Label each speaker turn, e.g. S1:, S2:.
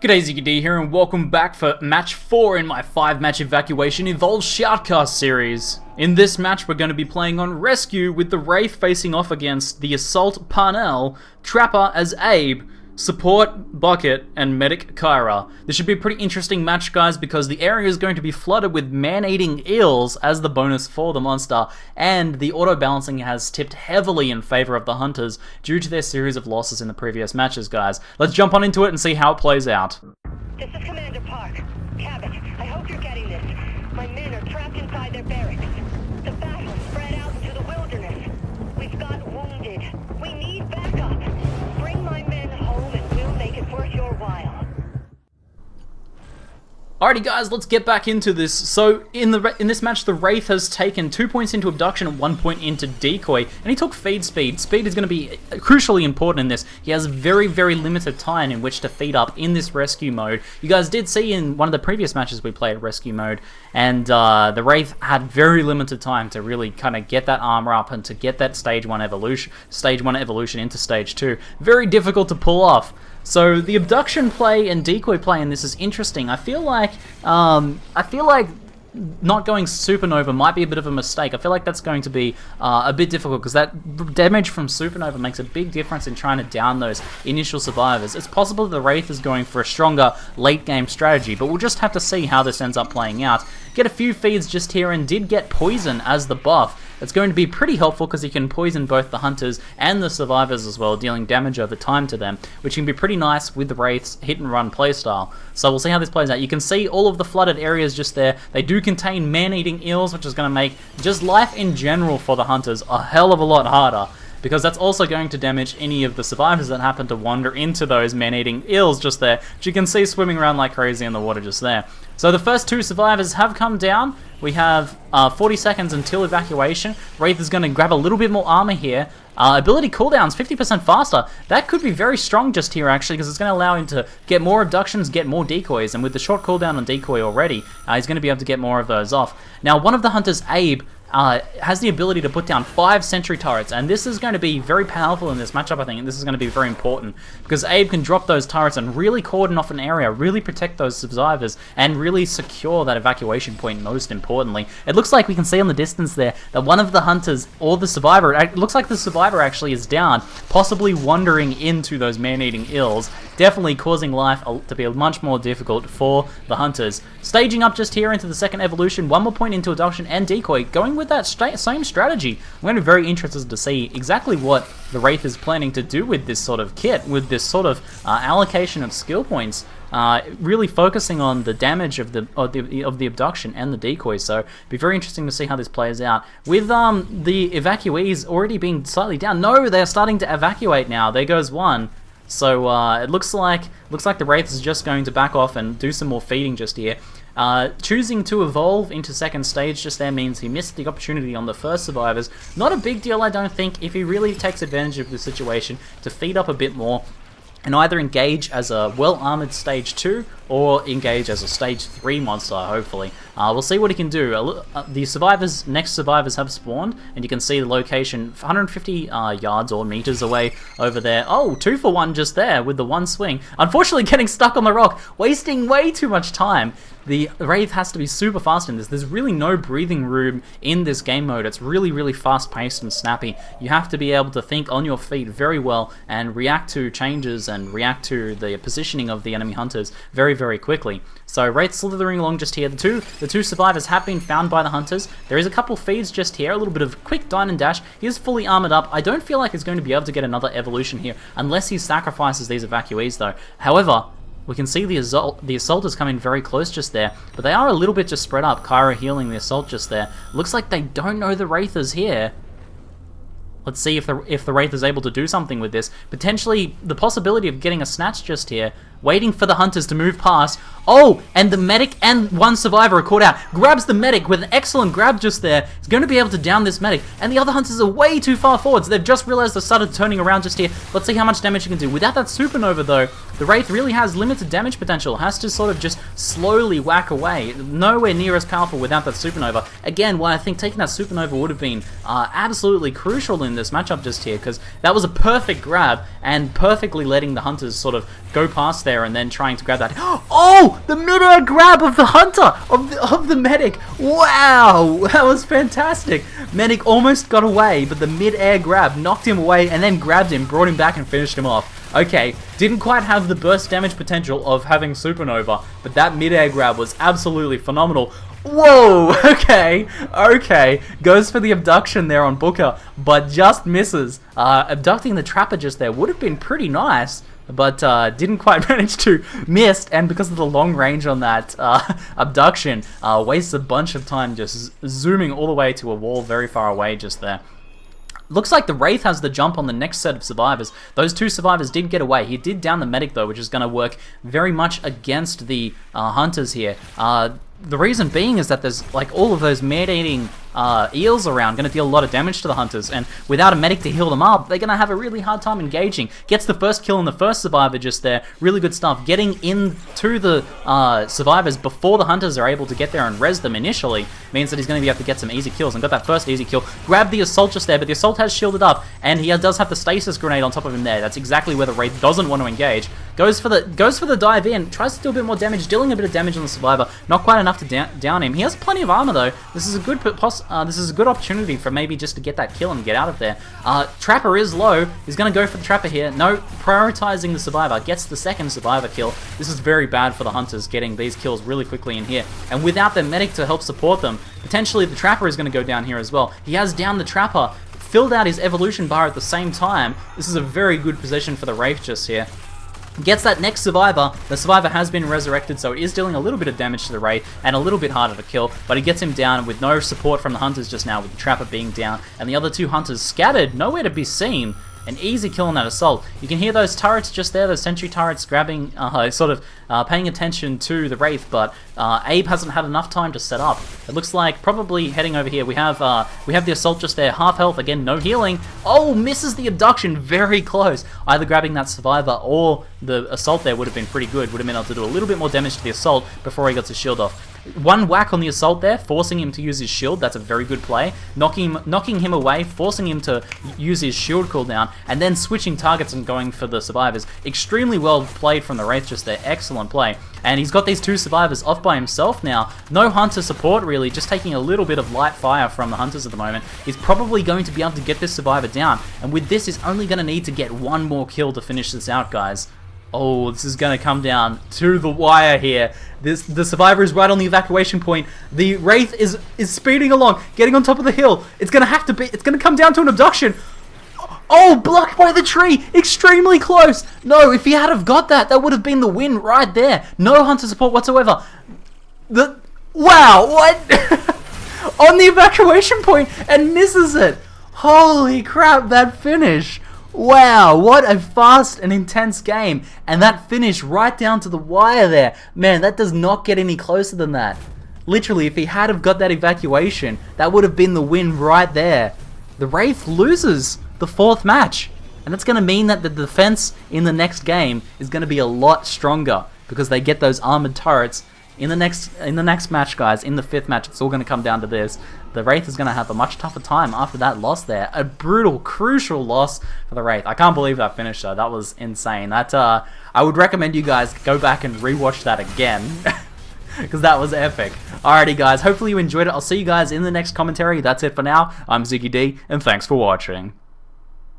S1: G'day ZKD here and welcome back for match 4 in my 5-match Evacuation Evole ShoutCast series. In this match we're going to be playing on Rescue with the Wraith facing off against the Assault Parnell, Trapper as Abe, Support Bucket, and Medic Kyra. This should be a pretty interesting match, guys, because the area is going to be flooded with man-eating eels as the bonus for the monster, and the auto-balancing has tipped heavily in favor of the hunters due to their series of losses in the previous matches, guys. Let's jump on into it and see how it plays out.
S2: This is Commander Park. Cabot, I hope you're getting this. My men are trapped inside their barracks. The battle spread out into the wilderness. We've got wounded. We need backup. Bring my men home and we'll make it worth your while.
S1: Alrighty guys, let's get back into this. So in this match, the Wraith has taken 2 points into abduction and 1 point into decoy, and he took feed speed. Speed is going to be crucially important in this. He has very, very limited time in which to feed up in this rescue mode. You guys did see in one of the previous matches we played rescue mode, and the Wraith had very limited time to really kind of get that armor up and to get that stage 1 evolution into stage 2. Very difficult to pull off. So the abduction play and decoy play in this is interesting. I feel like not going supernova might be a bit of a mistake. I feel like that's going to be a bit difficult because that damage from supernova makes a big difference in trying to down those initial survivors. It's possible the Wraith is going for a stronger late game strategy, but we'll just have to see how this ends up playing out. Get a few feeds just here and did get poison as the buff. It's going to be pretty helpful because you can poison both the hunters and the survivors as well, dealing damage over time to them, which can be pretty nice with the Wraith's hit and run playstyle. So we'll see how this plays out. You can see all of the flooded areas just there. They do contain man-eating eels, which is going to make just life in general for the hunters a hell of a lot harder, because that's also going to damage any of the survivors that happen to wander into those man-eating eels just there, which you can see swimming around like crazy in the water just there. So the first 2 survivors have come down. We have 40 seconds until evacuation. Wraith is going to grab a little bit more armor here. Ability cooldowns 50% faster. That could be very strong just here actually, because it's going to allow him to get more abductions, get more decoys, and with the short cooldown on decoy already, he's going to be able to get more of those off. Now one of the hunters, Abe, has the ability to put down 5 sentry turrets, and this is going to be very powerful in this matchup, I think, and this is going to be very important, because Abe can drop those turrets and really cordon off an area, really protect those survivors, and really secure that evacuation point most importantly. It looks like we can see on the distance there that one of the hunters, or the survivor, it looks like the survivor actually is down, possibly wandering into those man-eating eels, definitely causing life to be much more difficult for the hunters. Staging up just here into the second evolution, 1 more point into abduction and decoy, going with that same strategy. I'm going to be very interested to see exactly what the Wraith is planning to do with this sort of kit, with this sort of allocation of skill points, really focusing on the damage of the abduction and the decoy. So it'll be very interesting to see how this plays out. With the evacuees already being slightly down, no, they're starting to evacuate now. There goes one. So it looks like the Wraith is just going to back off and do some more feeding just here. Choosing to evolve into second stage just there means he missed the opportunity on the first survivors. Not a big deal, I don't think, if he really takes advantage of the situation to feed up a bit more and either engage as a well-armored stage 2 or engage as a stage 3 monster, hopefully. We'll see what he can do. The next survivors have spawned, and you can see the location 150 yards or meters away over there. Oh, 2 for 1 just there with the one swing. Unfortunately getting stuck on the rock, wasting way too much time. The Wraith has to be super fast in this. There's really no breathing room in this game mode. It's really, really fast-paced and snappy. You have to be able to think on your feet very well and react to changes and react to the positioning of the enemy hunters very, very quickly. So Wraith slithering along just here. The two survivors have been found by the hunters. There is a couple feeds just here, a little bit of quick dine and dash. He is fully armored up. I don't feel like he's going to be able to get another evolution here unless he sacrifices these evacuees though. However, we can see the assault is coming very close just there, but they are a little bit just spread up. Kyra healing the assault just there. Looks like they don't know the Wraith is here. Let's see if the Wraith is able to do something with this. Potentially the possibility of getting a snatch just here, waiting for the hunters to move past. Oh, and the medic and one survivor are caught out. Grabs the medic with an excellent grab just there. He's going to be able to down this medic. And the other hunters are way too far forwards. They've just realized they started turning around just here. Let's see how much damage he can do. Without that supernova though, the Wraith really has limited damage potential. Has to sort of just slowly whack away. Nowhere near as powerful without that supernova. Again, why I think taking that supernova would have been absolutely crucial in this matchup just here, because that was a perfect grab and perfectly letting the hunters sort of go past there and then trying to grab that. Oh, the mid-air grab of the hunter, of the medic. Wow, that was fantastic. Medic almost got away, but the mid-air grab knocked him away and then grabbed him, brought him back and finished him off. Okay, didn't quite have the burst damage potential of having Supernova, but that mid-air grab was absolutely phenomenal. Whoa, okay, goes for the abduction there on Booker, but just misses. Abducting the Trapper just there would have been pretty nice, but didn't quite manage to. Missed, and because of the long range on that abduction, wastes a bunch of time just zooming all the way to a wall very far away just there. Looks like the Wraith has the jump on the next set of survivors. Those two survivors did get away. He did down the medic though, which is going to work very much against the hunters here. The reason being is that there's like all of those man-eating eels around, going to deal a lot of damage to the hunters, and without a medic to heal them up, they're going to have a really hard time engaging. Gets the first kill on the first survivor just there. Really good stuff. Getting into the survivors before the hunters are able to get there and res them initially means that he's going to be able to get some easy kills, and got that first easy kill. Grabbed the assault just there, but the assault has shielded up, and he does have the stasis grenade on top of him there. That's exactly where the Wraith doesn't want to engage. Goes for the dive in, tries to do a bit more damage, dealing a bit of damage on the survivor. Not quite enough to down him. He has plenty of armor though. This is a good opportunity for maybe just to get that kill and get out of there. Trapper is low. He's going to go for the Trapper here. No, prioritizing the survivor. Gets the second survivor kill. This is very bad for the hunters, getting these kills really quickly in here. And without their medic to help support them, potentially the Trapper is going to go down here as well. He has downed the Trapper, filled out his evolution bar at the same time. This is a very good position for the Wraith just here. Gets that next survivor. The survivor has been resurrected, so it is dealing a little bit of damage to the Wraith and a little bit harder to kill, but he gets him down with no support from the hunters just now, with the Trapper being down and the other two hunters scattered, nowhere to be seen. An easy kill on that assault. You can hear those turrets just there, those sentry turrets grabbing, paying attention to the Wraith, but Abe hasn't had enough time to set up. It looks like probably heading over here. We have the assault just there, half health again, no healing. Oh, misses the abduction, very close. Either grabbing that survivor or the assault there would have been pretty good. Would have been able to do a little bit more damage to the assault before he got his shield off. One whack on the assault there, forcing him to use his shield. That's a very good play. Knocking him away, forcing him to use his shield cooldown, and then switching targets and going for the survivors. Extremely well played from the Wraith just there. Excellent play. And he's got these two survivors off by himself now. No hunter support really, just taking a little bit of light fire from the hunters at the moment. He's probably going to be able to get this survivor down. And with this, he's only going to need to get one more kill to finish this out, guys. Oh, this is going to come down to the wire here. The survivor is right on the evacuation point. The Wraith is speeding along, getting on top of the hill. It's going to come down to an abduction. Oh, blocked by the tree. Extremely close. No, if he had have got that, that would have been the win right there. No hunter support whatsoever. Wow, what? On the evacuation point and misses it. Holy crap, that finish. Wow, what a fast and intense game. And that finish right down to the wire there. Man, that does not get any closer than that. Literally, if he had have got that evacuation, that would have been the win right there. The Wraith loses the fourth match. And that's going to mean that the defense in the next game is going to be a lot stronger, because they get those armored turrets in the next match, guys. In the fifth match, it's all going to come down to this. The Wraith is going to have a much tougher time after that loss there. A brutal, crucial loss for the Wraith. I can't believe that finish though. That was insane. That I would recommend you guys go back and rewatch that again, because that was epic. Alrighty guys, hopefully you enjoyed it. I'll see you guys in the next commentary. That's it for now. I'm Ziggy D, and thanks for watching.